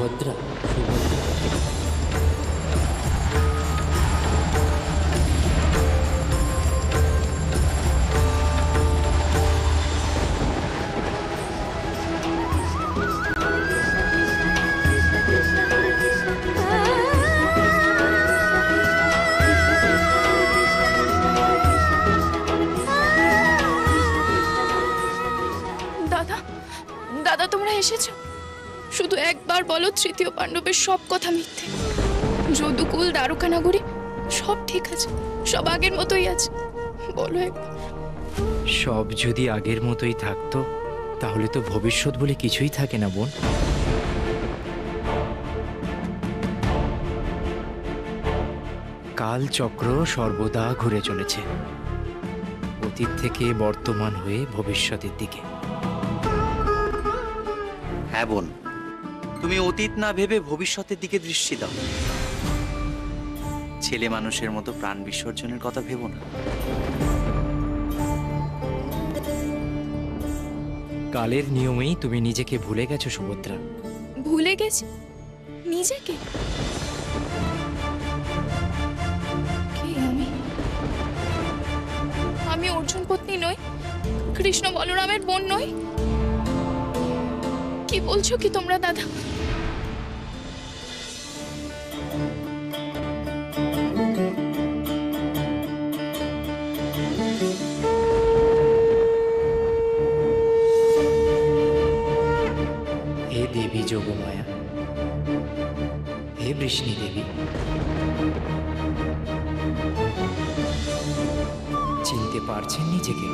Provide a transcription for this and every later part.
সুভদ্রা, সুভদ্রা। দাদা, দাদা তোমরা এসেছো? শুধু একবার বলো তৃতীয় পাণ্ডবের সব কথা মিথ্যে। যদুকুল, দ্বারকা নগরী সব ঠিক আছে, সব আগের মতোই আছে। বলো একবার। সব যদি আগের মতোই থাকতো তাহলে তো ভবিষ্যৎ বলে কিছুই থাকে না বোন। কালচক্র সর্বদা ঘুরে চলেছে, অতীত থেকে বর্তমান হয়ে ভবিষ্যতের দিকে। হ্যাঁ বোন, তুমি অতীত না ভেবে ভবিষ্যতের দিকে দৃষ্টি দাও। ছেলে মানুষের মতো প্রাণ বিসর্জনের কথা ভেবো না। কালের নিয়মেই তুমি নিজেকে ভুলে গেছো সুভদ্রা। ভুলে গেছি নিজেকে? কে আমি? আমি অর্জুন পত্নী নই, কৃষ্ণ বলরামের বোন নই। কি বলছো কি তোমরা দাদা? হে দেবী যোগমায়া, হে বৃষ্ণি দেবী, চিনতে পারছেন নিজেকে?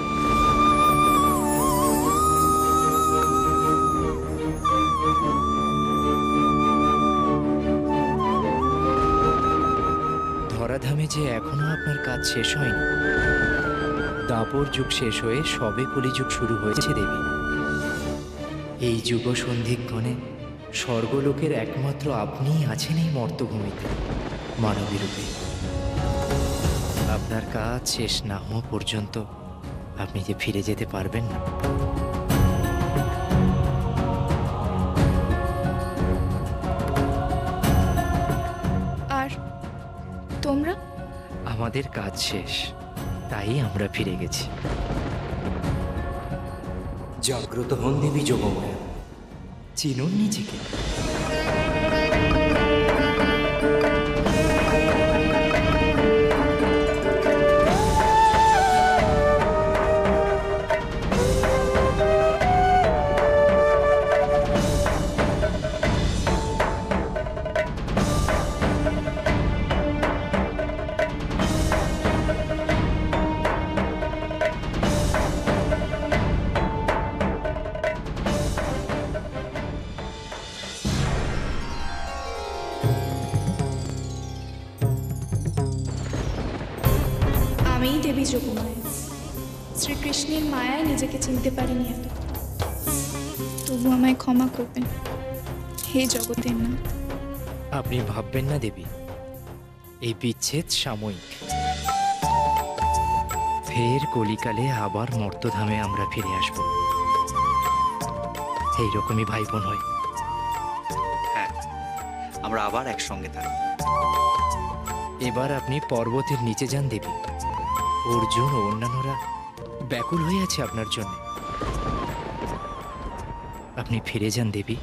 ধরাধামে যে এখনো আপনার কাজ শেষ হয়নি। দাপর যুগ শেষ হয়ে সবে কলিযুগ শুরু হয়েছে দেবী। এই যুগ সন্ধিক্ষণে স্বর্গলোকের একমাত্র আপনিই আছেন এই মর্তভূমিতে মানবী রূপে। আপনার কাজ শেষ না হওয়া পর্যন্ত আপনি যে ফিরে যেতে পারবেন না। আর তোমরা? আমাদের কাজ শেষ, তাই আমরা ফিরে গেছি। জাগ্রত হন দেবী যোগমায়া, চিনুন নিজেকে। আমিই দেবী যোগমায়া। শ্রীকৃষ্ণের মায়ায় নিজেকে চিনতে পারিনি এত। তবু আমায় ক্ষমা করবেন হে জগতের নাথ। আপনি ভাববেন না দেবী, এই বিচ্ছেদ সাময়িক। ফের কলিকালে আবার মর্তধামে আমরা ফিরে আসব। এইরকমই ভাই বোন হয়। হ্যাঁ, আমরা আবার একসঙ্গে থাকবো। এবার আপনি পর্বতের নিচে যান দেবী। অর্জুন ও অন্যান্যরা ব্যাকুল হয়ে আছে আপনার জন্য। আপনি ফিরে যান দেবী।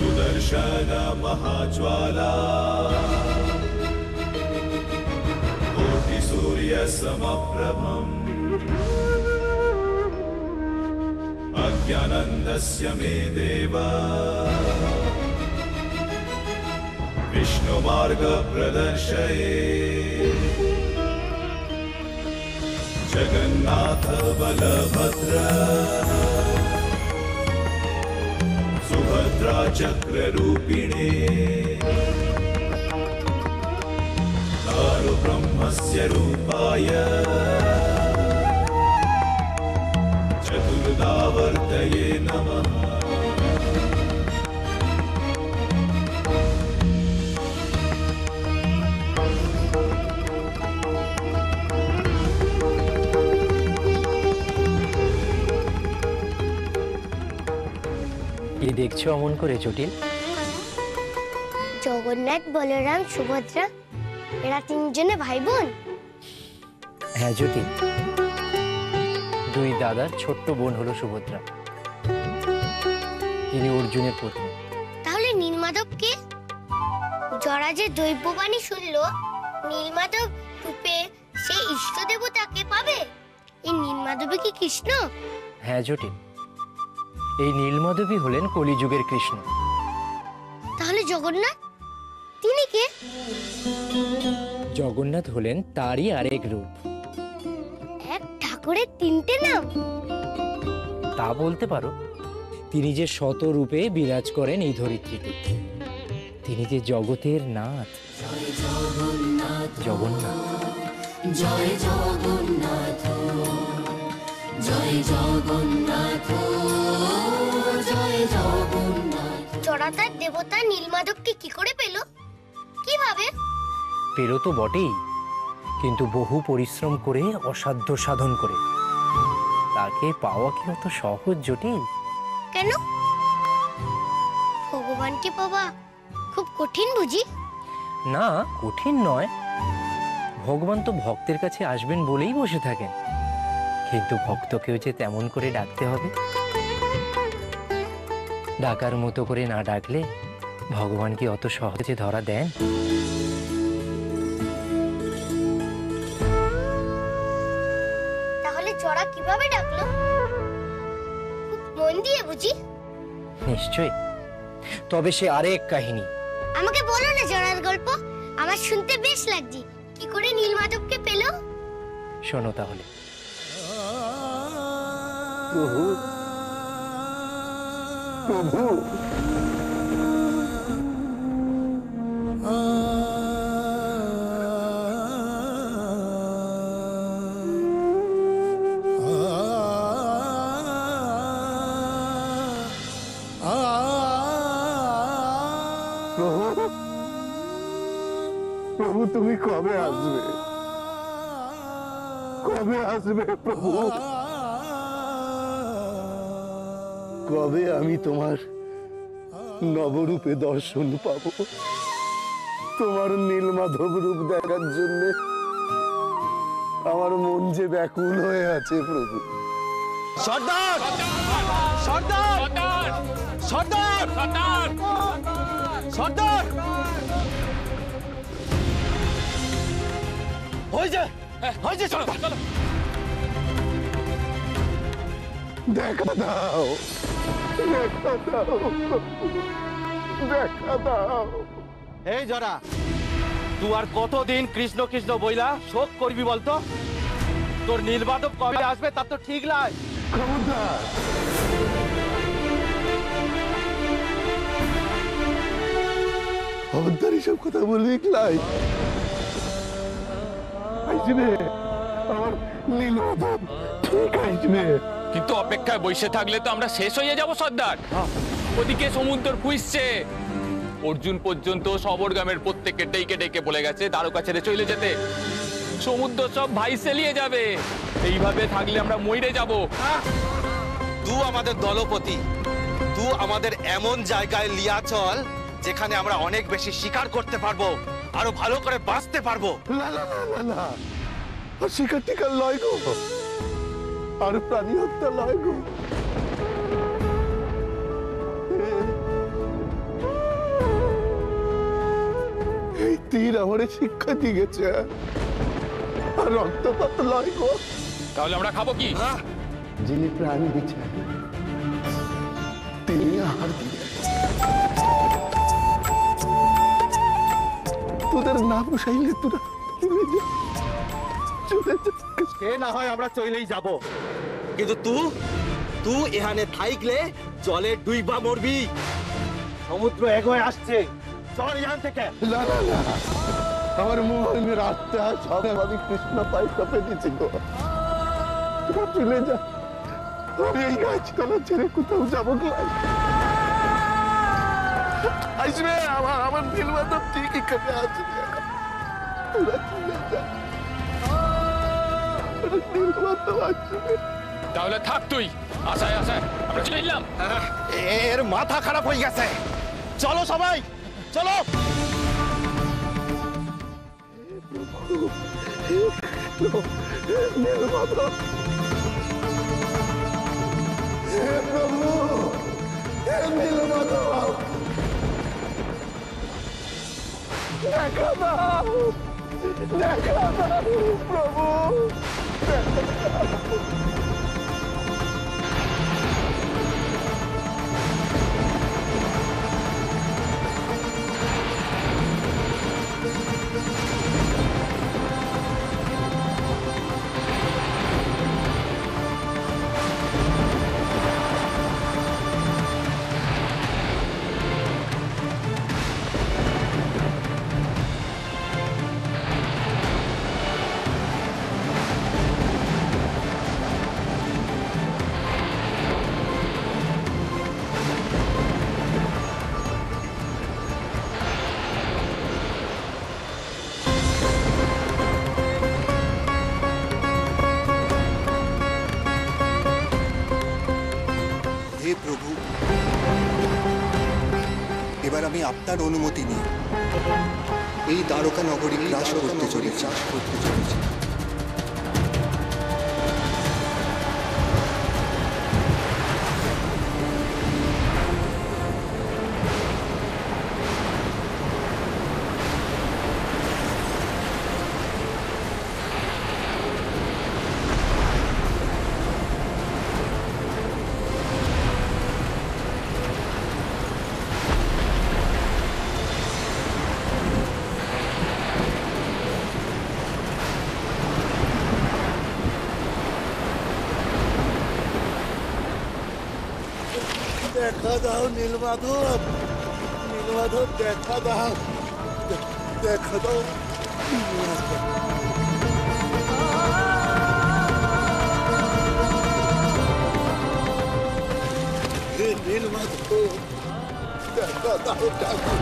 सुदर्शन महाज्वाला कोटि सूर्य समप्रभम् अज्ञानन्दस्य मे देव विष्णुमार्ग प्रदर्शये जगन्नाथ बलभद्र सुभद्रा चक्ररूपिणे ब्रह्मस्य रूपाय चतुर्धावर्तये नमः। কি দেখছো অমন করে জটিল? জগন্নাথ, বলরাম, সুভদ্রা এরা তিনজনে ভাই বোন। হ্যাঁ জটিল, দুই দাদার ছোট্ট বোন হলো সুভদ্রা। তিনি অর্জুনের পত্নী। তাহলে নীলমাধব কে? জরা যে দৈববাণী শুনলো নীলমাধব রূপে সেই ইষ্ট দেবতাকে পাবে, এই নীলমাধবী কি কৃষ্ণ? হ্যাঁ জটিল, এই নীলমাধবী হলেন কলিযুগের কৃষ্ণ। তাহলে জগন্নাথ তিনি কে? জগন্নাথ হলেন তারই আরেক রূপ। এক ঠাকুরের তিনটে নাম? তা বলতে পারো। তিনি যে শত রূপে বিরাজ করেন এই ধরিত্রীতে। তিনি যে জগতের নাথ। জগন্নাথ। জয় জগন্নাথ, জয় জগন্নাথ, জয় জগন্নাথ। জরা তার দেবতা নীলমাধবকে কি করে পেল? কিভাবে? পেল তো বটেই, কিন্তু বহু পরিশ্রম করে, অসাধ্য সাধন করে। তাকে পাওয়া কি অত সহজ জটিল? কেন? ভগবানকে পাওয়া খুব কঠিন বুঝি? না, কঠিন নয়। ভগবান তো ভক্তের কাছে আসবেন বলেই বসে থাকেন, কিন্তু ভক্তকেও যে তেমন করে ডাকতে হবে। ডাকার মতো করে না ডাকলে ভগবান কি অত সহজে ধরা দেন? তাহলে জরা কিভাবে ডাকলো? খুব মন দিয়ে বুঝি? নিশ্চয়, তবে সে আরেক কাহিনী। আমাকে বলো না জরার গল্প, আমার শুনতে বেশ লাগছে। কি করে নীলমাধবকে পেল? শোনো তাহলে। প্রভু, প্রভু, প্রভু তুমি কবে আসবে? কবে আসবে প্রভু? কবে আমি তোমার নবরূপে দর্শন পাব? তোমার নীলমাধব রূপ দেখার জন্য আমার মন যে ব্যাকুল হয়ে আছে প্রভু। সর্দার, সর্দার, সর্দার, সর্দার, হয়েছে, হয়েছে সর্দার। দেখা দাও, দেখা দাও, দেখা দাও। এই জরা, তুই আর কতদিন কৃষ্ণ কৃষ্ণ বইলা শোক করবি বলতো? তোর নীলমাধব কবে আসবে তার তো ঠিক নাই। খবরদার, খবরদার এসব কথা বলবি ক্লাই। আসবে আমার নীলমাধব, ঠিক আসবে। কিন্তু অপেক্ষায় বসে থাকলে তো আমরা শেষ হয়ে যাব সর্দার। ওদিকে সমুদ্র ফুসছে, অর্জুন পর্যন্ত সবরগ্রামের প্রত্যেককে ডেকে ডেকে বলে গেছে দ্বারকা ছেড়ে চলে যেতে। সমুদ্র সব ভাইসে নিয়ে যাবে। এইভাবে থাকলে আমরা মইরে যাব। তুই আমাদের দলপতি, তুই আমাদের এমন জায়গায় লিয়া চল যেখানে আমরা অনেক বেশি শিকার করতে পারবো, আরো ভালো করে বাঁচতে পারবো। না না না না না, আর শিকার টিকার লয় গো, আর প্রাণী হত্যা লয় গো। এই তীর আমারে শিক্ষা দিয়ে গেছে, আর রক্তপাত লয় গো। তাহলে আমরা খাবো কি? যিনি প্রাণ দিচ্ছেন তিনি আহার দিলেন। তোদের না পোষাইলে তোরা চলে যা, চলে যা। সে না হয় আমরা চলেই যাব, কিন্তু তুই এখানে থাইকলে জলে ডুইবা মরবি। সমুদ্র এগোয় আসছে, চল এখান থেকে। না না না, আমার মোহনের আত্মা সব আমি কৃষ্ণ পাই সপে দিচ্ছি গো। তোরা চলে যা, আমি এই গাছতলা ছেড়ে কোথাও যাবো ক্লাই। আসবে আমার নীলমাধব ঠিক এখানে আসবে। তোরা চলে যা, নীলমাধব আসবে। তাহলে থাক তুই, আশায় আশায় আমরা চলে এলাম। এর মাথা খারাপ হয়ে গেছে। চলো সবাই, চলো। নীলমাধব, হে প্রভু, হে নীলমাধব, দেখা দাও, দেখা দাও প্রভু, দেখা দাও। হে প্রভু, এবার আমি আপনার অনুমতি নিয়ে এই দ্বারকা নগরী গ্রাস করতে চলেছি। দেখা দাও নীলমাধব, নীলমাধব দেখা দাও, দেখা দাও। হে নীলমাধব, দেখা দাও, দেখা দাও।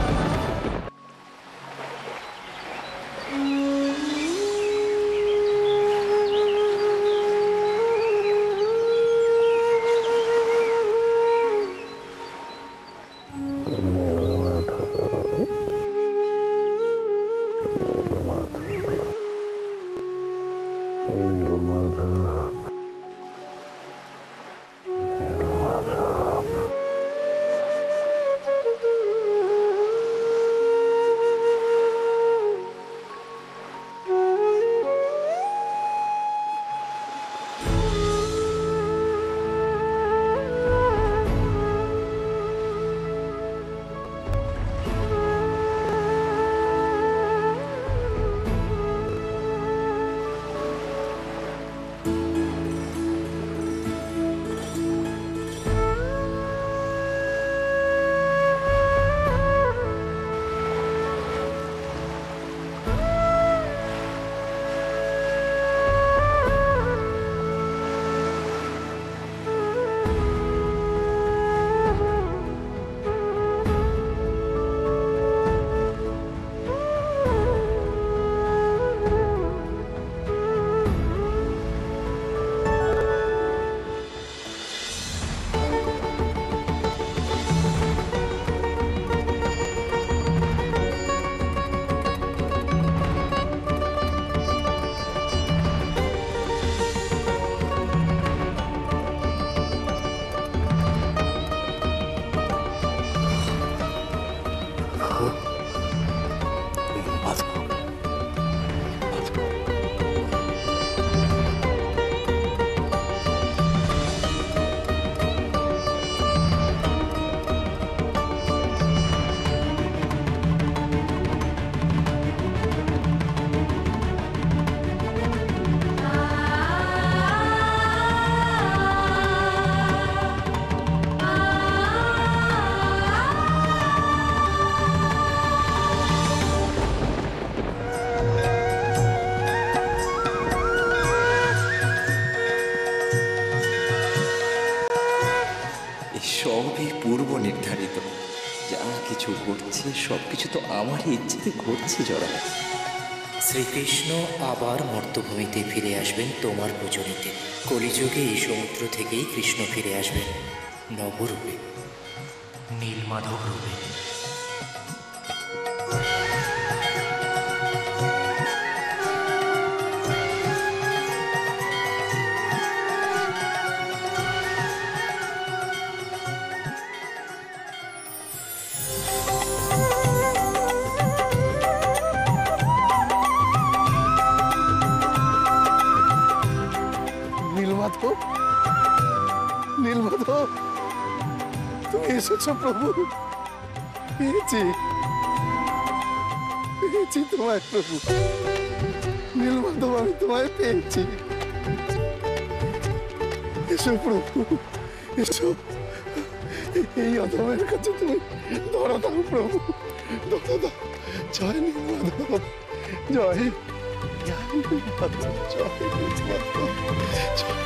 সবই পূর্ব নির্ধারিত। যা কিছু ঘটছে সব কিছু তো আমারই ইচ্ছেতে ঘটছে জরা। শ্রীকৃষ্ণ আবার মর্তভূমিতে ফিরে আসবেন তোমার পূজনীতে। কলিযুগে এই সমুদ্র থেকেই কৃষ্ণ ফিরে আসবেন নবরূপে, নীলমাধব রূপে। নীলমাধব, নীলমাধব, তুমি এসেছো প্রভু। পেয়েছি, পেয়েছি তোমায় প্রভু। নীলমাধব, আমি তোমায় পেয়েছি। এসো প্রভু, এসো। এই অধমের কাছে তুমি ধরা দাও প্রভু, ধরা দাও। জয় নীলমাধব, জয় জয় নীলমাধব, জয় নীলমাধব, জয়।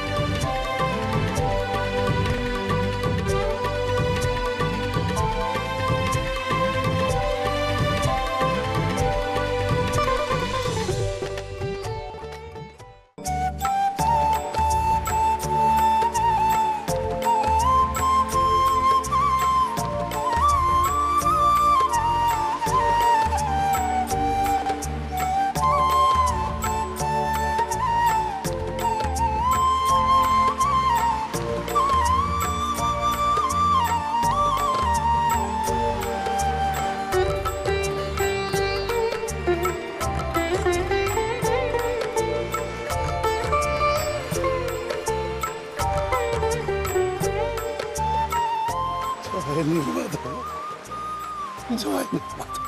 জয় নীলমাধব, জয় নীলমাধব।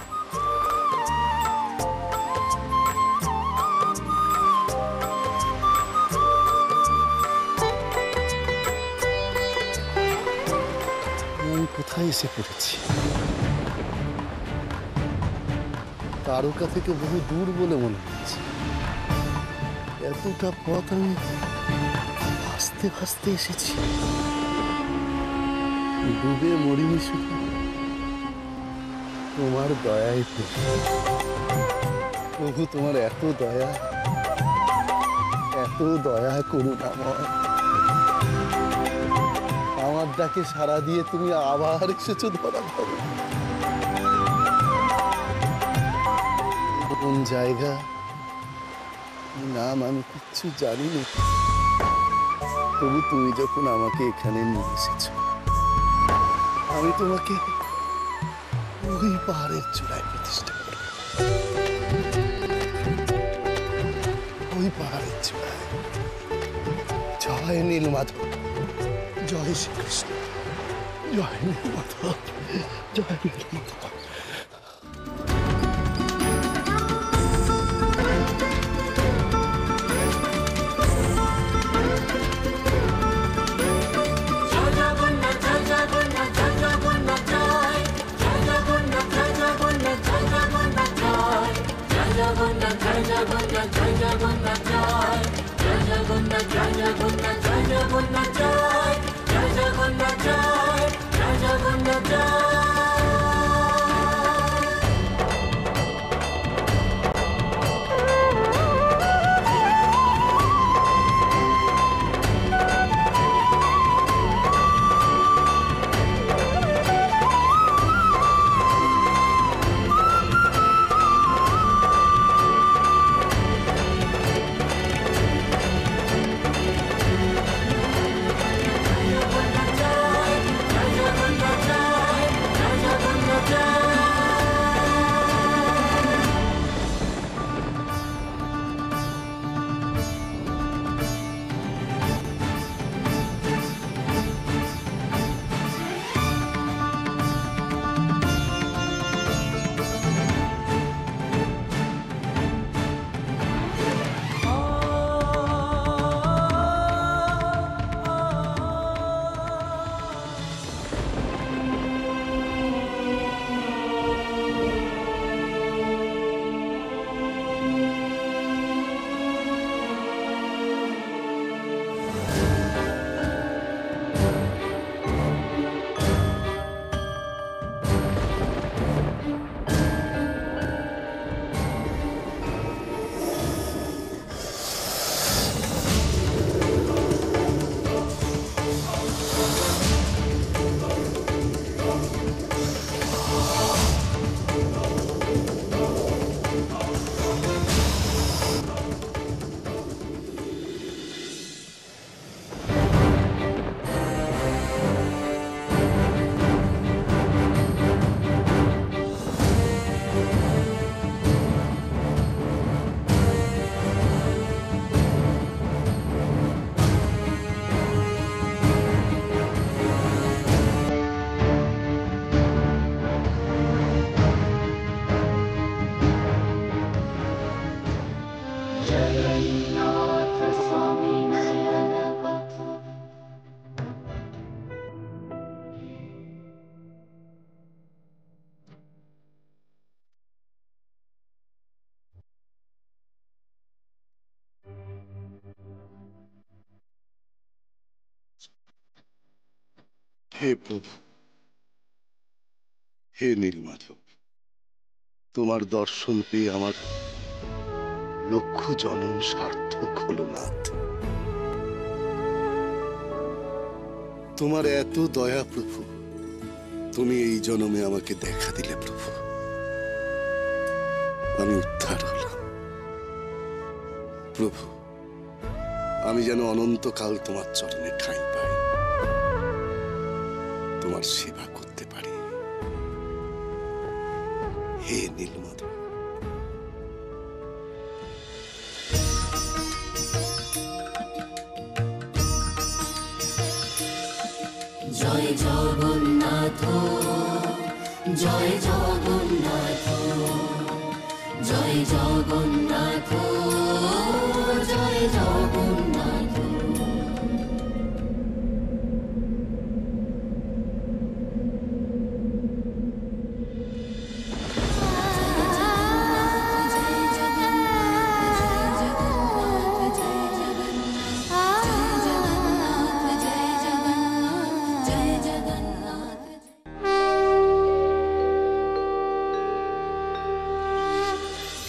আমি কোথায় এসে পড়েছি? তারকা থেকে বহু দূর বলে মনে হচ্ছে। এতটা পথ আমি ভাসতে ভাসতে এসেছি। ডুবে মরিনি শুধু তোমার দয়ায় প্রভু। প্রভু, তোমার এত দয়া, এত দয়া করুণাময়। আমার ডাকে সাড়া দিয়ে তুমি আবার এসেছো ধরা ধরে। কোন জায়গা, নাম আমি কিচ্ছু জানি না। তবু তুমি যখন আমাকে এখানে নিয়ে এসেছো, আমি তোমাকে ওই পাহাড়ের চূড়ায় প্রতিষ্ঠা করি। ওই পাহাড়ের চূড়ায়। জয় নীলমাধব, জয় শ্রীকৃষ্ণ, জয় নীলমাধব, জয় নীলমাধব। হে প্রভু, হে নীলমাধব, তোমার দর্শন পেয়ে আমার লক্ষ জনম সার্থক হলো নাথ। তোমার এত দয়া প্রভু, তুমি এই জনমে আমাকে দেখা দিলে প্রভু, আমি উদ্ধার হলাম। প্রভু, আমি যেন অনন্তকাল তোমার চরণে ঠাঁই পাই, তোমার সেবা করতে পারি। হে নীলমাধব, জয় জগন্নাথ, জয় জগন্নাথ, জয় জগন্নাথ, জয় জগন্নাথ।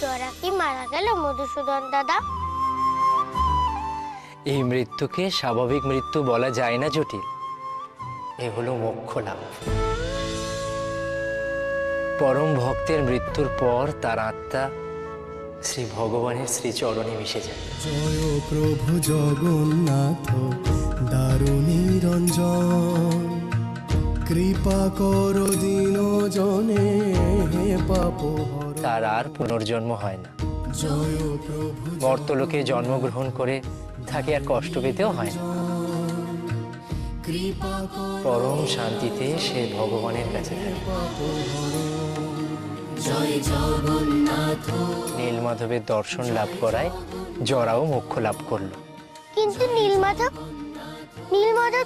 জরা কি মারা গেল মধুসূদন দাদা? এই মৃত্যুকে স্বাভাবিক মৃত্যু বলা যায় না জটিল, এ হলো মোক্ষ লাভ। পরম ভক্তের মৃত্যুর পর তার আত্মা শ্রী ভগবানের শ্রীচরণে মিশে যায়। জয় প্রভু জগন্নাথ দারুণী রঞ্জন, কৃপা কর দীন জনে হে পাপ। তার আর পুনর্জন্ম হয় না। জয় প্রভু মর্তলোকে জন্মগ্রহণ করে তাকে আর কষ্ট পেতেও হয় না। কৃপা কর পরম শান্তিতে সে ভগবানের কাছে থাকে। জয় জগন্নাথ। নীলমাধবের দর্শন লাভ করায় জরাও মোক্ষ লাভ করল। কিন্তু নীলমাধব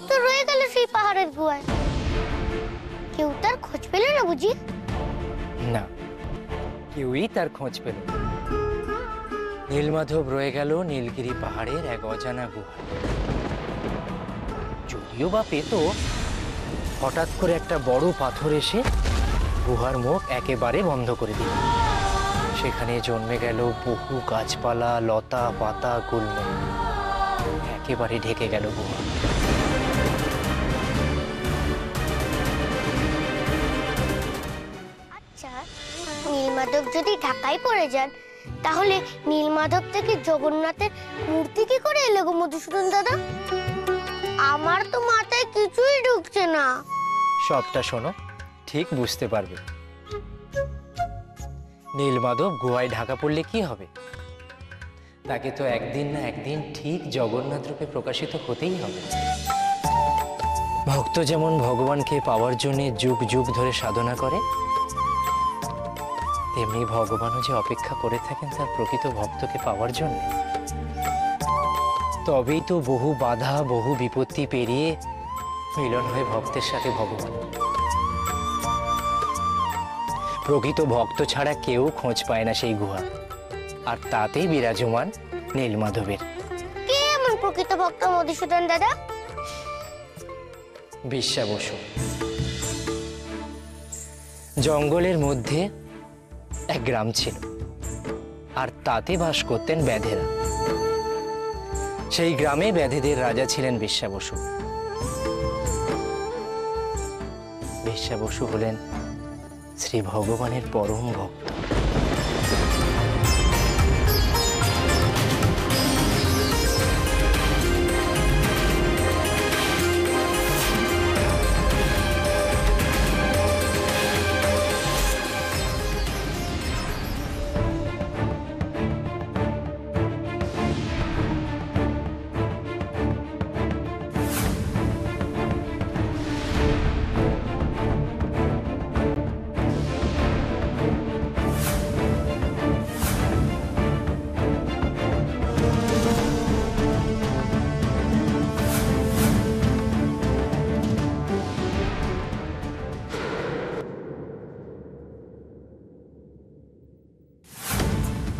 তো রয়ে গেল সেই পাহাড়ের গুহায়। কেউ তার খোঁজ পেল না বুঝি? না, কেউই তার খোঁজ পেল না। নীলমাধব রয়ে গেল নীলগিরি পাহাড়ের এক অজানা গুহায়। যদিও বা পেত, হঠাৎ করে একটা বড় পাথর এসে গুহার মুখ একেবারে বন্ধ করে দিল। সেখানে জন্মে গেল বহু গাছপালা, লতা পাতা, গুল্ম, একেবারে ঢেকে গেল গুহা। আচ্ছা, নীলমাধব যদি ঢাকায় পড়ে যান, তাহলে নীলমাধব থেকে জগন্নাথের মূর্তি কি করে এলো গো মধুসূদন দাদা? আমার তো মাথায় কিছুই ঢুকছে না। সবটা শোনো, ঠিক বুঝতে পারবে। নীলমাধব গুহায় ঢাকা পড়লে কি হবে? তাকে তো একদিন না একদিন ঠিক জগন্নাথ রূপে প্রকাশিত হতেই হবে। ভক্ত যেমন ভগবানকে পাওয়ার জন্য যুগ যুগ ধরে সাধনা করে, তেমনি ভগবানও যে অপেক্ষা করে থাকেন তার প্রকৃত ভক্তকে পাওয়ার জন্য। তবেই তো বহু বাধা, বহু বিপত্তি পেরিয়ে মিলন হয় ভক্তের সাথে ভগবান। প্রকৃত ভক্ত ছাড়া কেউ খোঁজ পায় না সেই গুহা, আর তাতেই বিরাজমান নীলমাধবের। কে এমন প্রকৃত ভক্ত মধুসূদন দাদা? বিশ্বা বসু। জঙ্গলের মধ্যে এক গ্রাম ছিল, আর তাতে বাস করতেন ব্যাধেরা। সেই গ্রামে ব্যাধেদের রাজা ছিলেন বিশ্বা বসু। বিশ্বা বসু হলেন শ্রী ভগবানের পরম ভক্ত।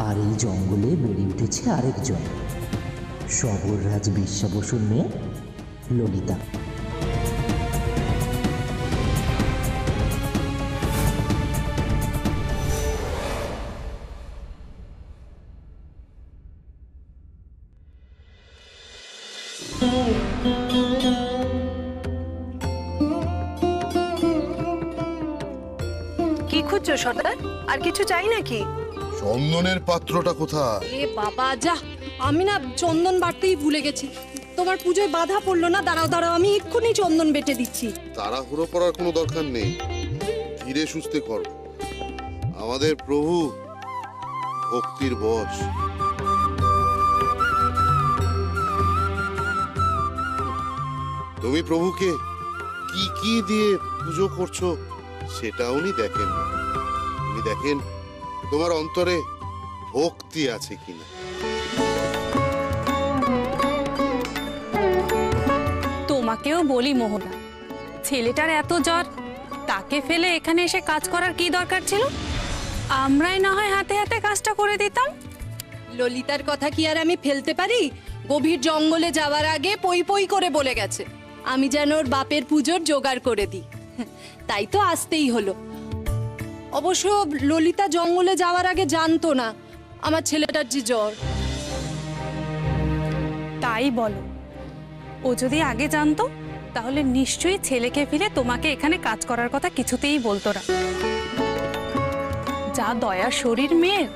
আর এই জঙ্গলে বেড়ে উঠেছে আরেকজন, সবর রাজ বিশ্বা বসুর মেয়ে ললিতা। করছো সর্দার? আর কিছু চাই নাকি? চন্দনের পাত্রটা কোথায়? এ বাবা যা, আমি না চন্দন বাটতেই ভুলে গেছি। তোমার পুজোয় বাধা পড়লো না? দাঁড়াও দাঁড়াও, আমি এক্ষুনি চন্দন বেটে দিচ্ছি। তাড়াহুড়ো করার কোনো দরকার নেই, ধীরে সুস্থে কর। আমাদের প্রভু ভক্তির বশ। তুমি প্রভুকে কি কি দিয়ে পুজো করছো সেটা উনি দেখেন। উনি দেখেন তোমার অন্তরে ভক্তি আছে কিনা। তোমাকেও বলি মোহনা, ছেলেটার এত জ্বর, তাকে ফেলে এখানে এসে কাজ করার কি দরকার ছিল? আমরাই না হয় হাতে হাতে কাজটা করে দিতাম। ললিতার কথা কি আর আমি ফেলতে পারি? গভীর জঙ্গলে যাওয়ার আগে পই পই করে বলে গেছে আমি যেন ওর বাপের পুজোর জোগাড় করে দিই, তাই তো আসতেই হলো। অবশ্য ললিতা জঙ্গলে যাওয়ার আগে জানতো না আমার ছেলেটার যে জ্বর। তাই বলো, ও যদি আগে জানতো তাহলে নিশ্চয়ই ছেলেকে ফিরে তোমাকে এখানে কাজ করার কথা কিছুতেই বলতো না। যা দয়া শরীর মেয়ের।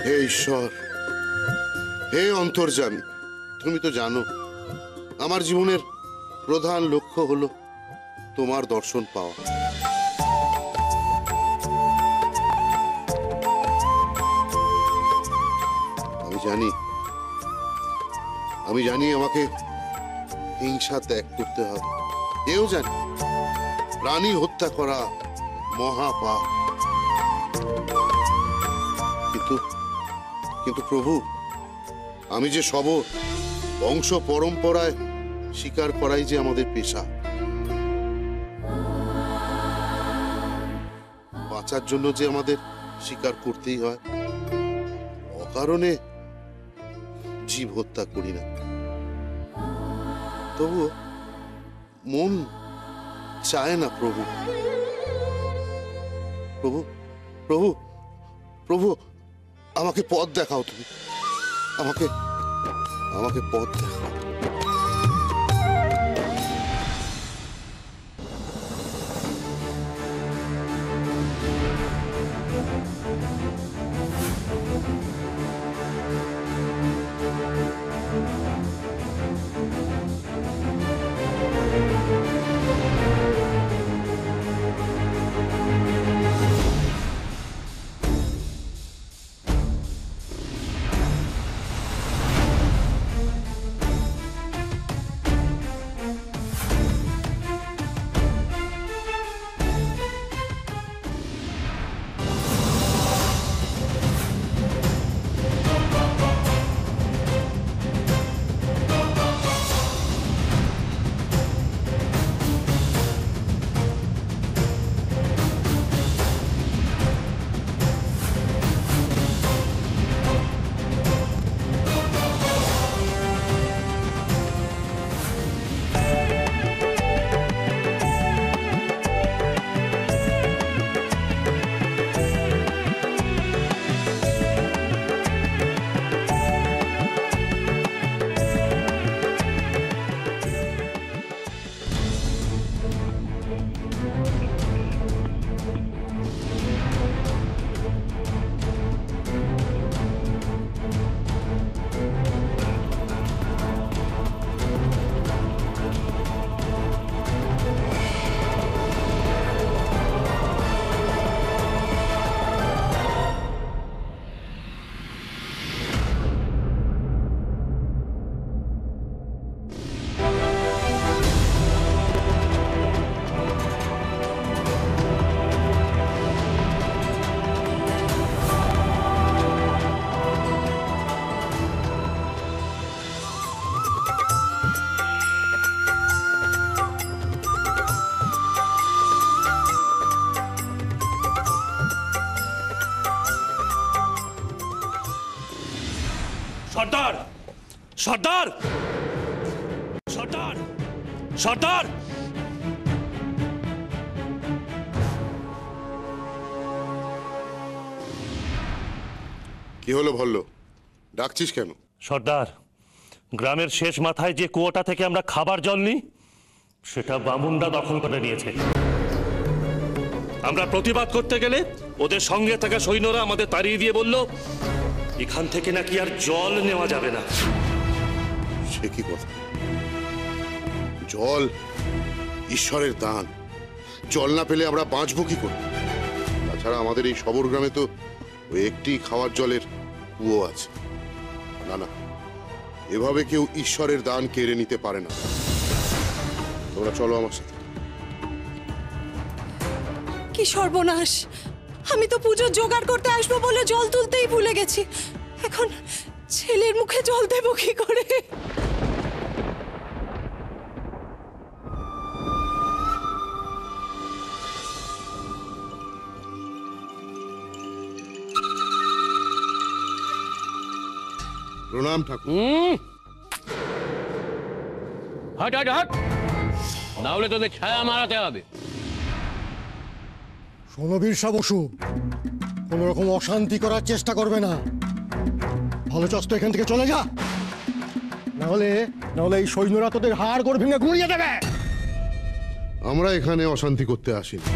হে ঈশ্বর, হে অন্তর্যামী, তুমি তো জানো আমার জীবনের প্রধান লক্ষ্য হলো তোমার দর্শন পাওয়া। আমি জানি আমাকে হিংসা ত্যাগ করতে হবে, এও জানি প্রাণী হত্যা করা মহাপাপ। কিন্তু প্রভু, আমি যে সবর, বংশ পরম্পরায় স্বীকার করাই যে আমাদের পেশা। বাঁচার জন্য যে আমাদের স্বীকার করতেই হয়, অকারণে জীব হত্যা করি না। তবু মন চায় না প্রভু। প্রভু প্রভু প্রভু আমাকে পথ দেখাও, তুমি আমাকে পথ দেখাও। সর্দার সর্দার সর্দার সর্দার কি হলো ভল্ল, ডাকছিস কেন? সর্দার, গ্রামের শেষ মাথায় যে কুয়োটা থেকে আমরা খাবার জল নিই সেটা বামুনরা দখল করে নিয়েছে। আমরা প্রতিবাদ করতে গেলে ওদের সঙ্গে থাকা সৈন্যরা আমাদের তাড়িয়ে দিয়ে বলল এখান থেকে নাকি আর জল নেওয়া যাবে না। সে কি কথা? জল ঈশ্বরের দান, জল না পেলে আমরা বাঁচবো কি করে? তাছাড়া আমাদের এই সবর গ্রামে তো ওই একটি খাওয়ার জলের কুয়ো আছে। না না, এভাবে কেউ ঈশ্বরের দান কেড়ে নিতে পারে না। তোমরা চলো আমার সাথে। কি সর্বনাশ! আমি তো পুজোর জোগাড় করতে আসবো বলে জল তুলতেই ভুলে গেছি। এখন ছেলের মুখে জল দেবো কি করে? প্রণাম ঠাকুর। হট হট হট, না হলে তোদের ছায়া মারাতে হবে। শোনো বীরসা বসু, কোন রকম অশান্তি করার চেষ্টা করবে না। ভালো চাস তো এখান থেকে চলে যা, নাহলে এই সৈন্যরা তোদের হাড় গোড় ভেঙে গুঁড়িয়ে দেবে। আমরা এখানে অশান্তি করতে আসিনি,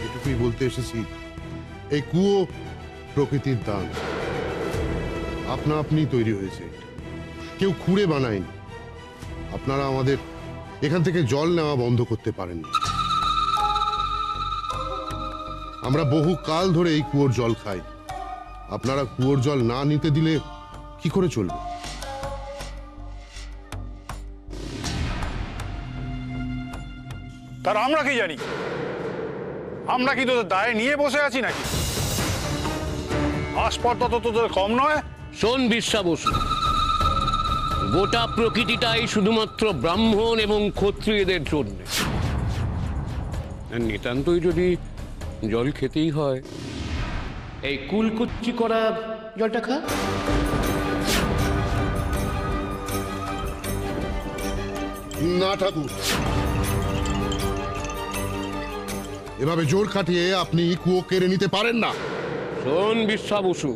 এটুকুই বলতে এসেছি। এই কুয়ো প্রকৃতির দান, আপনা আপনি তৈরি হয়েছে, কেউ খুঁড়ে বানায়নি। আপনারা আমাদের এখান থেকে জল নেওয়া বন্ধ করতে পারেননি। আমরা বহু কাল ধরে এই কুয়োর জল খাই। আপনারা কুয়োর জল না নিতে দিলে কি করে চলবে? তার আমরা কি জানি? আমরা কি তোদের দায় নিয়ে বসে আছি নাকি? আসপর্দা তো তোদের কম নয়। শোন বিশ্বা বসু, গোটা প্রকৃতিটাই শুধুমাত্র ব্রাহ্মণ এবং ক্ষত্রিয়দের জন্য। নিতান্তই যদি জল খেতেই হয়, এই কুলকুচি করা জলটা খা। না ঠাকুর, এভাবে জোর খাটিয়ে আপনি কুয়ো কেড়ে নিতে পারেন না। শোন বিশ্বা বসু,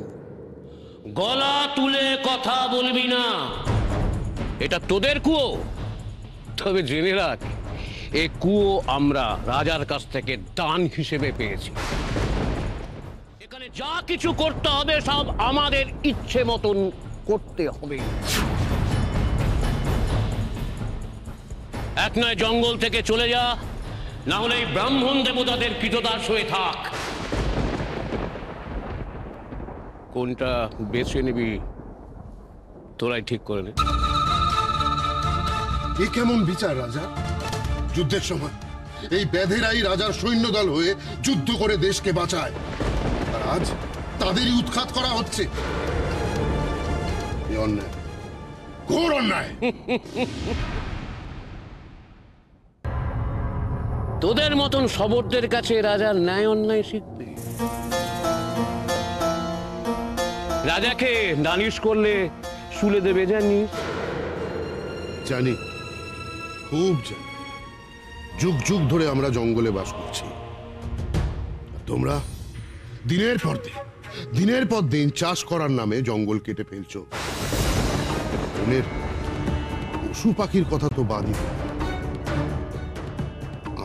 গলা তুলে কথা বলবি না। এটা তোদের কুয়ো, তবে জেনে রাখ, এই কুয়ো আমরা রাজার কাছ থেকে দান হিসেবে পেয়েছি। এখানে যা কিছু করতে হবে সব আমাদের ইচ্ছে মতন করতে হবে। এক নয় জঙ্গল থেকে চলে যা, না হলে এই ব্রাহ্মণ দেবতাদের কৃতদাস হয়ে থাক। কোনটা বেছে নিবি তোরাই ঠিক করে নে। এ কেমন বিচার রাজা? যুদ্ধের সময় এই ব্যাধেরাই রাজার সৈন্যদল হয়ে যুদ্ধ করে দেশকে বাঁচায়, আর আজ তাদেরই উৎখাত করা হচ্ছে। এ অন্যায়, ঘোর অন্যায়। তোদের মতন শবরদের কাছে রাজার ন্যায় অন্যায় শিখবে। রাজাকে নালিশ করলে শুলে দেবে জানিস? জানি, খুব জানি। যুগ যুগ ধরে আমরা জঙ্গলে বাস করছি, তোমরা দিনের পর দিন চাষ করার নামে জঙ্গল কেটে ফেলছো। পশু পাখির কথা তো বাদই,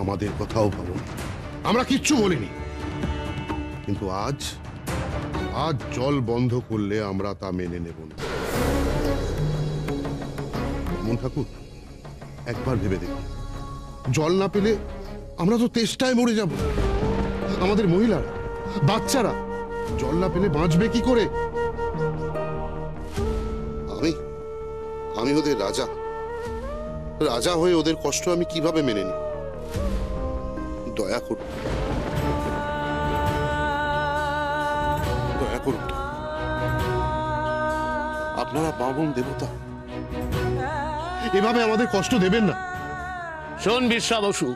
আমাদের কথাও ভাবো। আমরা কিচ্ছু বলিনি, কিন্তু আজ জল বন্ধ করলে আমরা তা মেনে নেব না। মন ঠাকুর, একবার ভেবে দেখি, জল না পেলে আমরা তো তেষ্টায় মরে যাব। আমাদের মহিলারা, বাচ্চারা জল না পেলে বাঁচবে কি করে? আমি ওদের রাজা হয়ে ওদের কষ্ট আমি কিভাবে মেনে নিই? দয়া করুন, দয়া করুন। আপনারা বামন দেবতা, এভাবে আমাদের কষ্ট দেবেন না। শোন বিশ্বা বসু,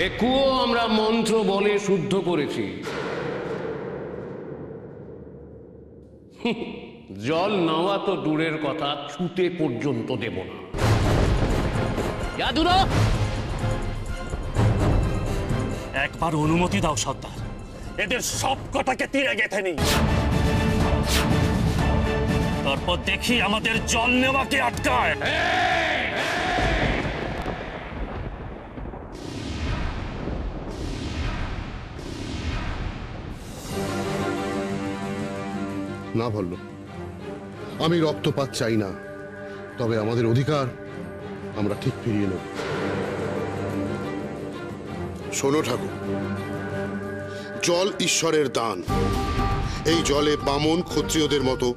এ কুয়ো আমরা মন্ত্র বলে শুদ্ধ করেছি। জল নেওয়া তো দূরের কথা, ছুতে পর্যন্ত দেব না। জাদুরা, একবার অনুমতি দাও সর্দার, এদের সব কটাকে তীরে গেঁথে নি, তারপর দেখি আমাদের জল নেওয়াকে আটকায়। না ভল্ল, আমি রক্তপাত চাই না, তবে আমাদের অধিকার আমরা ঠিক ফিরিয়ে নেব। শোনো ঠাকুর, জল ঈশ্বরের দান। এই জলে বামন ক্ষত্রিয়দের মতো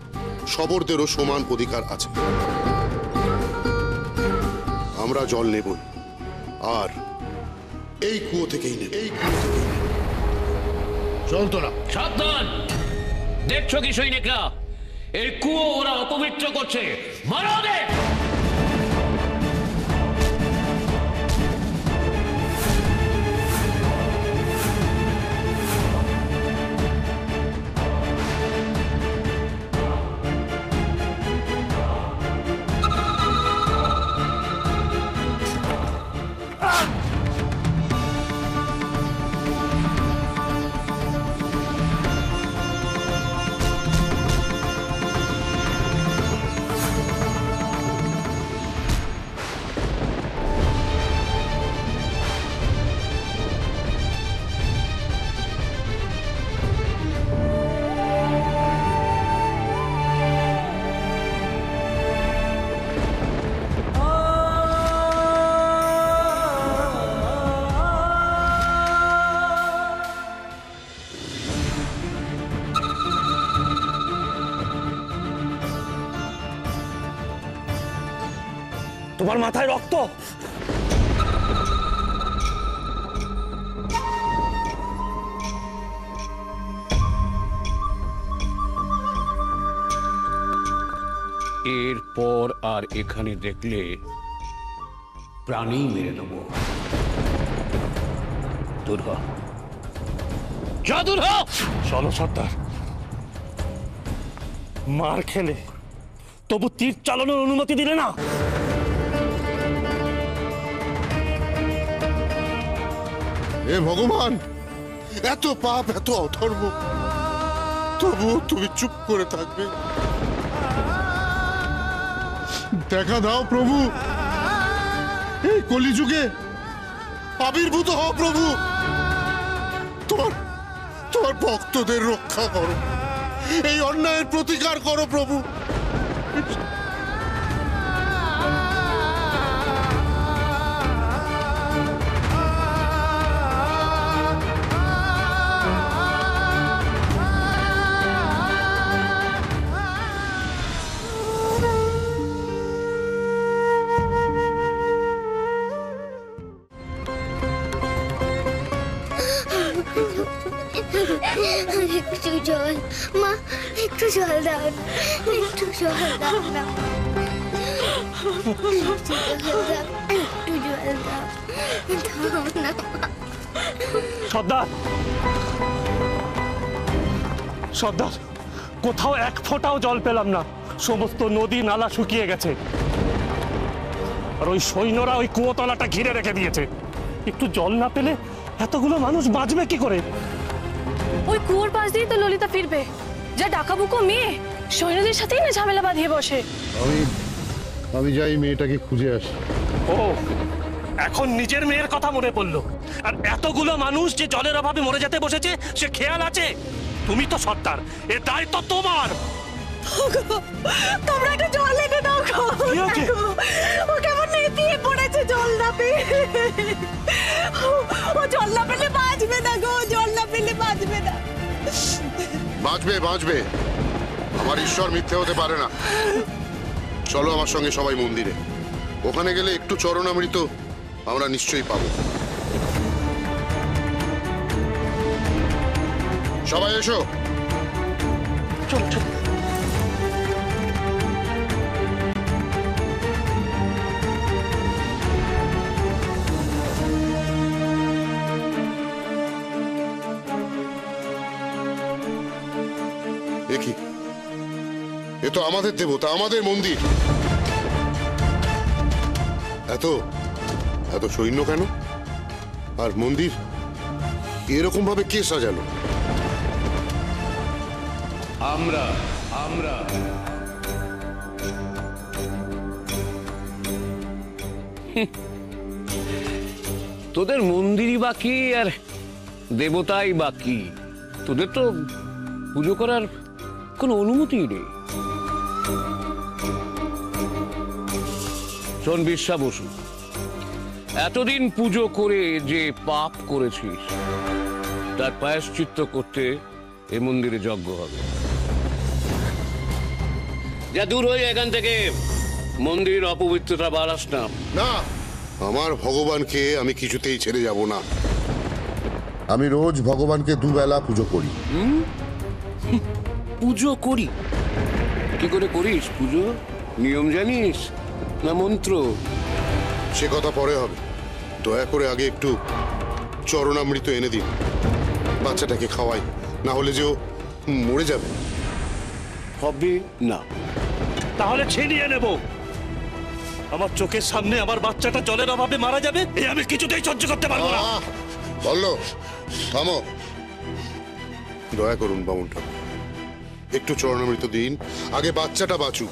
শবরদেরও সমান অধিকার আছে। আমরা জল নেব, আর এই কুয়ো থেকেই নেব, এই কুয়ো থেকেই নেব। চল তোরা। সাবধান! দেখছো কি সৈনিকরা, এই কুয়ো ওরা অপবিত্র করছে, মারো ওদের! তোমার মাথায় রক্ত? এরপর আর এখানে দেখলে প্রাণী মেরে দেব। দূর হ, যা দূর হ। চলো সর্দার, মার খেলে তবু তীর চালানোর অনুমতি দিলে না। হে ভগবান, এত পাপ, এত অধর্ম, তবুও তুমি চুপ করে থাকবে? দেখা দাও প্রভু, এই কলিযুগে আবির্ভূত হও প্রভু। তোমার তোমার ভক্তদের রক্ষা করো, এই অন্যায়ের প্রতিকার করো প্রভু। একটু জল মা, একটু জল দাও, একটু জল দাও না, একটু জল দাও, দাও না। সর্দার, সর্দার, কোথাও এক ফোঁটাও জল পেলাম না, সমস্ত নদী নালা শুকিয়ে গেছে, আর ওই সৈন্যরা ওই কুয়োতলাটা ঘিরে রেখে দিয়েছে। একটু জল না পেলে এতগুলো মানুষ বাঁচবে কি করে? ওই কুয়োর পাশ দিয়ে তো ললিতা ফিরবে, যা ডাকাবুকো মেয়ে সৈন্যদের সাথেই না ঝামেলা বাঁধিয়ে বসে। আমি যাই মেয়েটাকে খুঁজে আসি। ও, এখন নিজের মেয়ের কথা মনে পড়লো। আর এতগুলো মানুষ যে জলের অভাবে মরে যেতে বসেছে, সে খেয়াল আছে? তুমি তো সর্দার, এর দায়িত্ব তোমার। তোমরা একটা জল এনে দাও গো। ও কেমন নেতিয়ে পড়েছে জল না পেয়ে। ও জল না পেলে বাঁচবে না গো, জল না পেলে বাঁচবে না। বাঁচবে, বাঁচবে, আমার ঈশ্বর মিথ্যে হতে পারে না। চলো আমার সঙ্গে সবাই মন্দিরে, ওখানে গেলে একটু চরণামৃত আমরা নিশ্চয়ই পাবো। সবাই এসো। চল চল। দেখি এ তো আমাদের দেবতা, আমাদের মন্দির। এত এত সৈন্য কেন? আর মন্দির এরকম ভাবে কে সাজালো? আমরা আমরা তোদের মন্দিরই বাকি আর দেবতাই বাকি। তোদের তো পুজো করার কোনো অনুমতি নেই। শোন বিশ্বা বসু, এতদিন পুজো করে যে পাপ করেছিস তার প্রায়শ্চিত্ত করতে এ মন্দিরে যজ্ঞ হবে। যা দূর হয়ে এখান থেকে, মন্দির অপবিত্রতা বাড়াস না। না, আমার ভগবানকে আমি কিছুতেই ছেড়ে যাব না। আমি রোজ ভগবানকে দুবেলা পুজো করি। পুজো করি? কি করে করিস পুজো? নিয়ম জানিস না মন্ত্র? সে কথা পরে হবে। দয়া করে আগে একটু চরণামৃত এনে দিন, বাচ্চাটাকে খাওয়াই, না হলে যে ও মরে যাবে। হবে না। তাহলে ছিনিয়ে নেব। আমার চোখের সামনে আমার বাচ্চাটা জলের অভাবে মারা যাবে, এই আমি কিছুতেই সহ্য করতে পারবো না। বললো থামো। দয়া করুন বামুন ঠাকুর, একটু চরণামৃত দিন, আগে বাচ্চাটা বাঁচুক।